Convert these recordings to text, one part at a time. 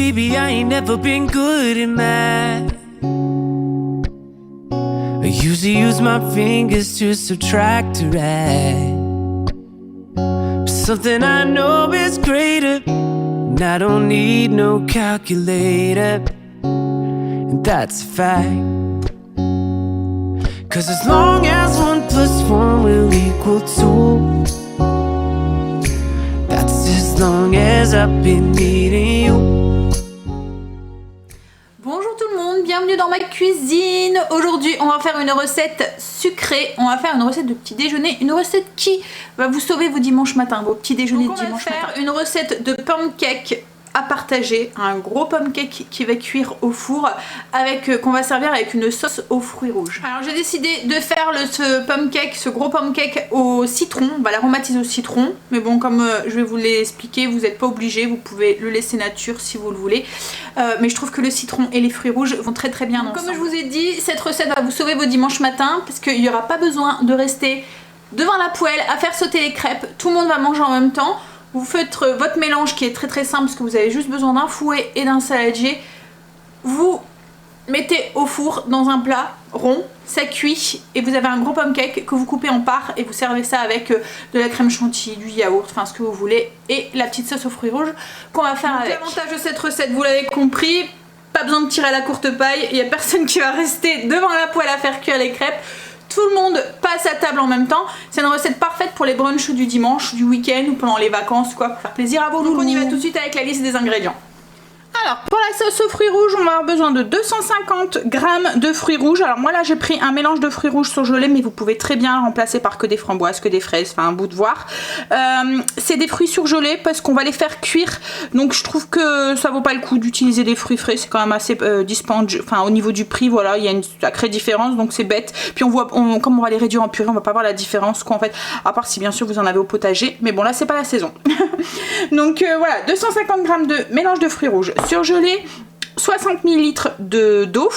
baby, I ain't never been good at math. I usually use my fingers to subtract or add. But something I know is greater, and I don't need no calculator, and that's a fact. 'Cause as long as 1 + 1 will equal 2, that's as long as I've been needing you. Bonjour tout le monde, bienvenue dans ma cuisine. Aujourd'hui on va faire une recette sucrée, on va faire une recette de petit déjeuner, une recette qui va vous sauver vos dimanches matins, vos petits déjeuners de dimanche matin. On va faire une recette de pancake à partager, un gros pancake qui va cuire au four avec qu'on va servir avec une sauce aux fruits rouges. Alors j'ai décidé de faire ce gros pancake au citron, on va l'aromatiser au citron, mais bon comme je vais vous l'expliquer, vous n'êtes pas obligé, vous pouvez le laisser nature si vous le voulez, mais je trouve que le citron et les fruits rouges vont très bien ensemble. Comme je vous ai dit, cette recette va vous sauver vos dimanches matins parce qu'il n'y aura pas besoin de rester devant la poêle à faire sauter les crêpes, tout le monde va manger en même temps. Vous faites votre mélange qui est très simple parce que vous avez juste besoin d'un fouet et d'un saladier. Vous mettez au four dans un plat rond, ça cuit et vous avez un gros pancake que vous coupez en parts et vous servez ça avec de la crème chantilly, du yaourt, enfin ce que vous voulez et la petite sauce aux fruits rouges qu'on va faire avec. L'avantage de cette recette, vous l'avez compris, pas besoin de tirer à la courte paille, il n'y a personne qui va rester devant la poêle à faire cuire les crêpes. Tout le monde passe à table en même temps. C'est une recette parfaite pour les brunchs du dimanche, du week-end ou pendant les vacances, quoi, pour faire plaisir à vos loulous. Donc on y va tout de suite avec la liste des ingrédients. Alors pour la sauce aux fruits rouges, on va avoir besoin de 250 g de fruits rouges. Alors moi là j'ai pris un mélange de fruits rouges surgelés, mais vous pouvez très bien remplacer par que des framboises, que des fraises, enfin un bout de voir. C'est des fruits surgelés parce qu'on va les faire cuire, donc je trouve que ça vaut pas le coup d'utiliser des fruits frais, c'est quand même assez dispendieux, enfin au niveau du prix voilà, il y a une sacrée différence, donc c'est bête. Puis on voit, comme on va les réduire en purée, on va pas voir la différence quoi en fait, à part si bien sûr vous en avez au potager, mais bon là c'est pas la saison. Donc voilà, 250 g de mélange de fruits rouges surgelé, 60 ml d'eau,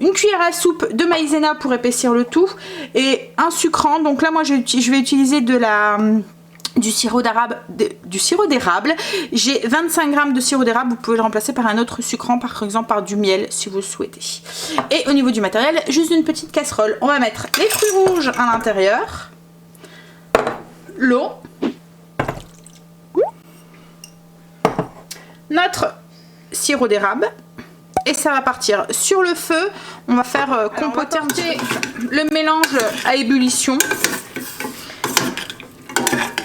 une cuillère à soupe de maïzena pour épaissir le tout et un sucrant. Donc là moi je vais utiliser du sirop d'érable. J'ai 25 g de sirop d'érable, vous pouvez le remplacer par un autre sucrant, par exemple par du miel si vous le souhaitez. Et au niveau du matériel, juste une petite casserole. On va mettre les fruits rouges à l'intérieur, l'eau, notre sirop d'érable et ça va partir sur le feu. On va faire compoter le mélange à ébullition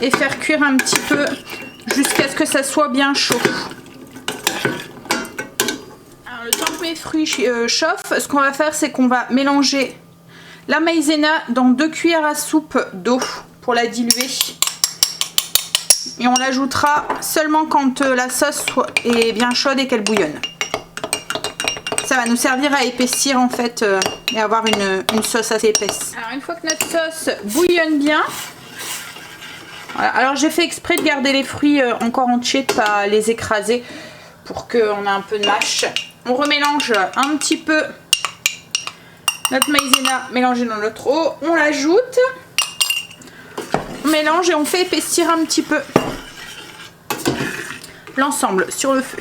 et faire cuire un petit peu jusqu'à ce que ça soit bien chaud. Alors, le temps que mes fruits chauffent, ce qu'on va faire c'est qu'on va mélanger la maïzena dans 2 cuillères à soupe d'eau pour la diluer. Et on l'ajoutera seulement quand la sauce est bien chaude et qu'elle bouillonne. Ça va nous servir à épaissir en fait et avoir une sauce assez épaisse. Alors une fois que notre sauce bouillonne bien, voilà. Alors j'ai fait exprès de garder les fruits encore entiers, de pas les écraser pour qu'on ait un peu de mâche. On remélange un petit peu notre maïzena mélangée dans notre eau, on l'ajoute. On mélange et on fait épaissir un petit peu l'ensemble sur le feu.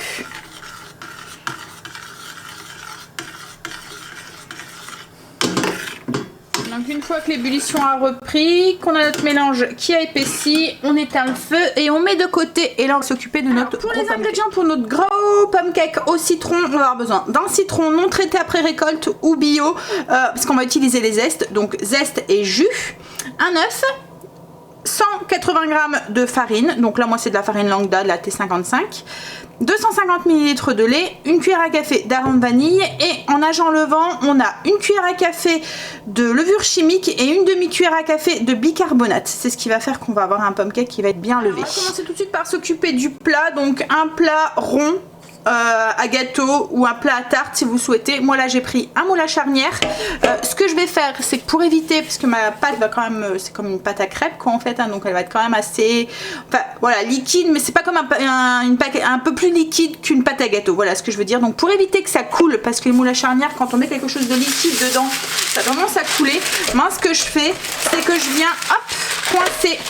Donc une fois que l'ébullition a repris, qu'on a notre mélange qui a épaissi, on éteint le feu et on met de côté. Et là on va s'occuper de notre pour les ingrédients pour notre gros pancake au citron, on va avoir besoin d'un citron non traité après récolte ou bio, parce qu'on va utiliser les zestes, donc zeste et jus, un œuf, 180 g de farine, donc là moi c'est de la farine lambda, de la T55, 250 ml de lait, une cuillère à café d'arôme vanille et en agent levant on a une cuillère à café de levure chimique et une demi-cuillère à café de bicarbonate. C'est ce qui va faire qu'on va avoir un pancake qui va être bien levé. On va commencer tout de suite par s'occuper du plat, donc un plat rond à gâteau ou un plat à tarte si vous souhaitez. Moi là j'ai pris un moule à charnière. Ce que je vais faire c'est que pour éviter, parce que ma pâte va quand même, c'est comme une pâte à crêpes quoi en fait hein, donc elle va être quand même assez, enfin voilà, liquide, mais c'est pas comme une pâte un peu plus liquide qu'une pâte à gâteau, voilà ce que je veux dire. Donc pour éviter que ça coule, parce que les moules à charnière quand on met quelque chose de liquide dedans ça a tendance à couler, moi ce que je fais c'est que je viens hop coincer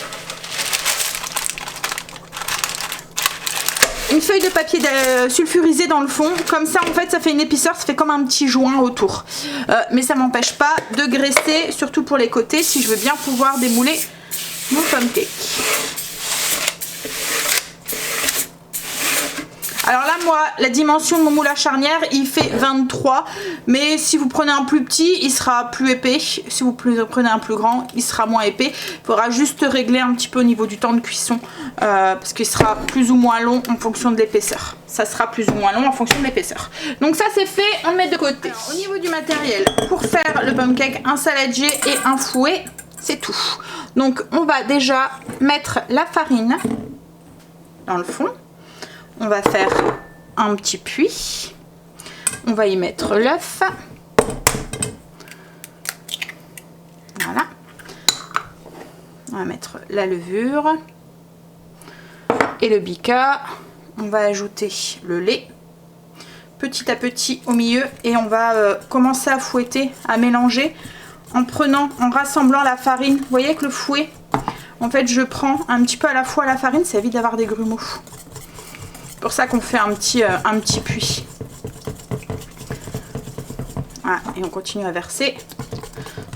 une feuille de papier sulfurisé dans le fond. Comme ça, en fait, ça fait une épaisseur, ça fait comme un petit joint autour. Mais ça m'empêche pas de graisser, surtout pour les côtés, si je veux bien pouvoir démouler mon pomme cake. Alors là, moi, la dimension de mon moule à charnière, il fait 23. Mais si vous prenez un plus petit, il sera plus épais. Si vous prenez un plus grand, il sera moins épais. Il faudra juste régler un petit peu au niveau du temps de cuisson. Parce qu'il sera plus ou moins long en fonction de l'épaisseur. Ça sera plus ou moins long en fonction de l'épaisseur. Donc ça, c'est fait. On le met de côté. Alors, au niveau du matériel, pour faire le pomme cake, un saladier et un fouet, c'est tout. Donc, on va déjà mettre la farine dans le fond. On va faire un petit puits. On va y mettre l'œuf. Voilà. On va mettre la levure et le bica. On va ajouter le lait petit à petit au milieu et on va commencer à fouetter, à mélanger en rassemblant la farine. Vous voyez avec le fouet, en fait je prends un petit peu à la fois la farine, ça évite d'avoir des grumeaux. C'est pour ça qu'on fait un petit puits. Voilà, et on continue à verser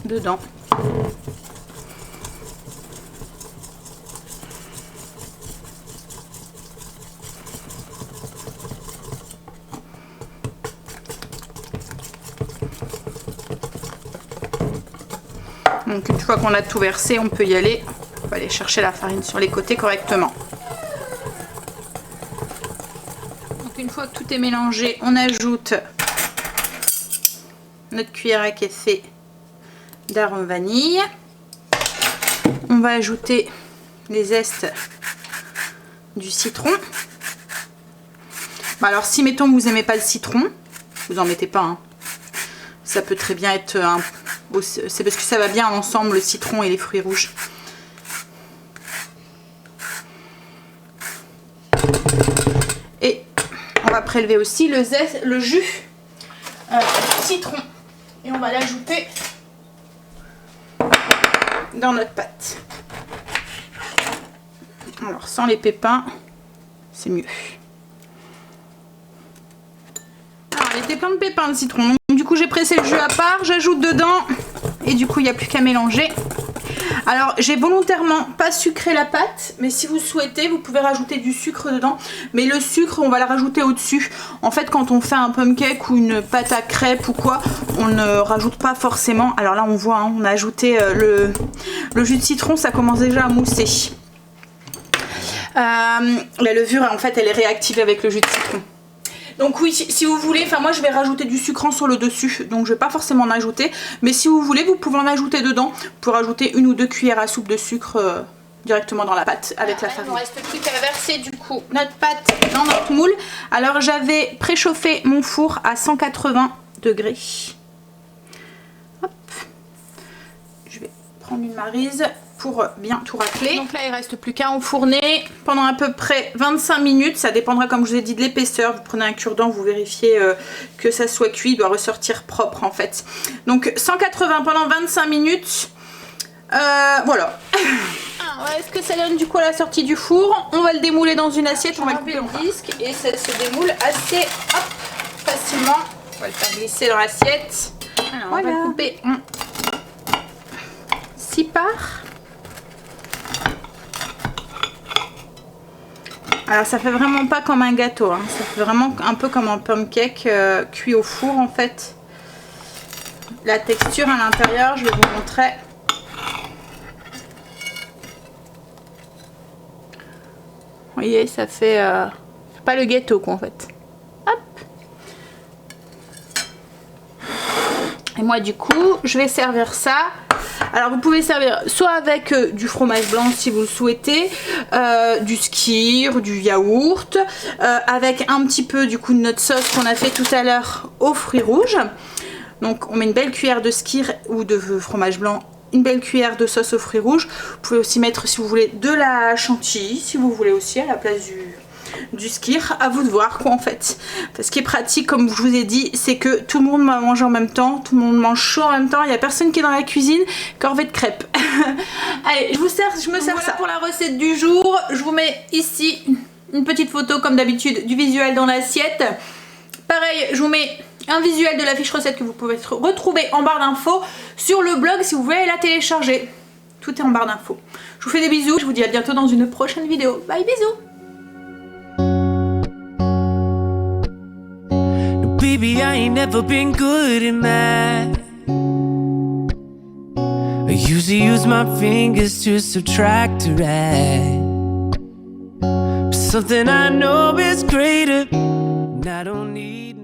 dedans. Donc une fois qu'on a tout versé, on peut y aller. On va aller chercher la farine sur les côtés correctement. Une fois que tout est mélangé, on ajoute notre cuillère à café d'arôme vanille. On va ajouter les zestes du citron. Bah alors si mettons que vous n'aimez pas le citron, vous en mettez pas. Hein. Ça peut très bien être c'est parce que ça va bien ensemble le citron et les fruits rouges. Et on va prélever aussi le jus citron et on va l'ajouter dans notre pâte. Alors sans les pépins, c'est mieux. Alors il était plein de pépins le citron. Donc, du coup j'ai pressé le jus à part, j'ajoute dedans et du coup il n'y a plus qu'à mélanger. Alors j'ai volontairement pas sucré la pâte, mais si vous souhaitez vous pouvez rajouter du sucre dedans, mais le sucre on va le rajouter au dessus. En fait quand on fait un pomme cake ou une pâte à crêpes ou quoi, on ne rajoute pas forcément. Alors là on voit, hein, on a ajouté le jus de citron, ça commence déjà à mousser. La levure en fait elle est réactivée avec le jus de citron. Donc oui, si vous voulez, enfin moi je vais rajouter du sucrant sur le dessus, donc je vais pas forcément en ajouter, mais si vous voulez, vous pouvez en ajouter dedans. Vous pouvez rajouter 1 ou 2 cuillères à soupe de sucre directement dans la pâte avec la farine. Il ne reste plus qu'à verser du coup notre pâte dans notre moule. Alors j'avais préchauffé mon four à 180 degrés. Hop. Je vais prendre une maryse pour bien tout racler. Donc là il reste plus qu'à enfourner pendant à peu près 25 minutes, ça dépendra comme je vous ai dit de l'épaisseur. Vous prenez un cure-dent, vous vérifiez que ça soit cuit, il doit ressortir propre en fait. Donc 180 pendant 25 minutes, voilà. Est-ce que ça donne du coup à la sortie du four? On va le démouler dans une assiette, on va couper le disque et ça se démoule assez facilement. On va le faire glisser dans l'assiette. Alors voilà. On va couper en 6 parts. Alors ça fait vraiment pas comme un gâteau, hein. Ça fait vraiment un peu comme un pomme cake cuit au four en fait. La texture à l'intérieur, je vais vous montrer. Vous voyez, ça fait pas le gâteau quoi en fait. Hop. Et moi du coup, je vais servir ça. Alors vous pouvez servir soit avec du fromage blanc si vous le souhaitez, du skyr, du yaourt, avec un petit peu du coup de notre sauce qu'on a fait tout à l'heure aux fruits rouges. Donc on met une belle cuillère de skyr ou de fromage blanc, une belle cuillère de sauce aux fruits rouges. Vous pouvez aussi mettre si vous voulez de la chantilly, si vous voulez aussi à la place du skyr, à vous de voir quoi en fait. Ce qui est pratique comme je vous ai dit, c'est que tout le monde va manger en même temps, tout le monde mange chaud en même temps, il n'y a personne qui est dans la cuisine, corvée de crêpes. Allez, je me sers voilà ça. Pour la recette du jour, je vous mets ici une petite photo comme d'habitude du visuel dans l'assiette. Pareil, je vous mets un visuel de la fiche recette que vous pouvez retrouver en barre d'infos sur le blog si vous voulez la télécharger. Tout est en barre d'infos. Je vous fais des bisous, je vous dis à bientôt dans une prochaine vidéo. Bye, bisous. Baby, I ain't never been good at math. I usually use my fingers to subtract or add. But something I know is greater, and I don't need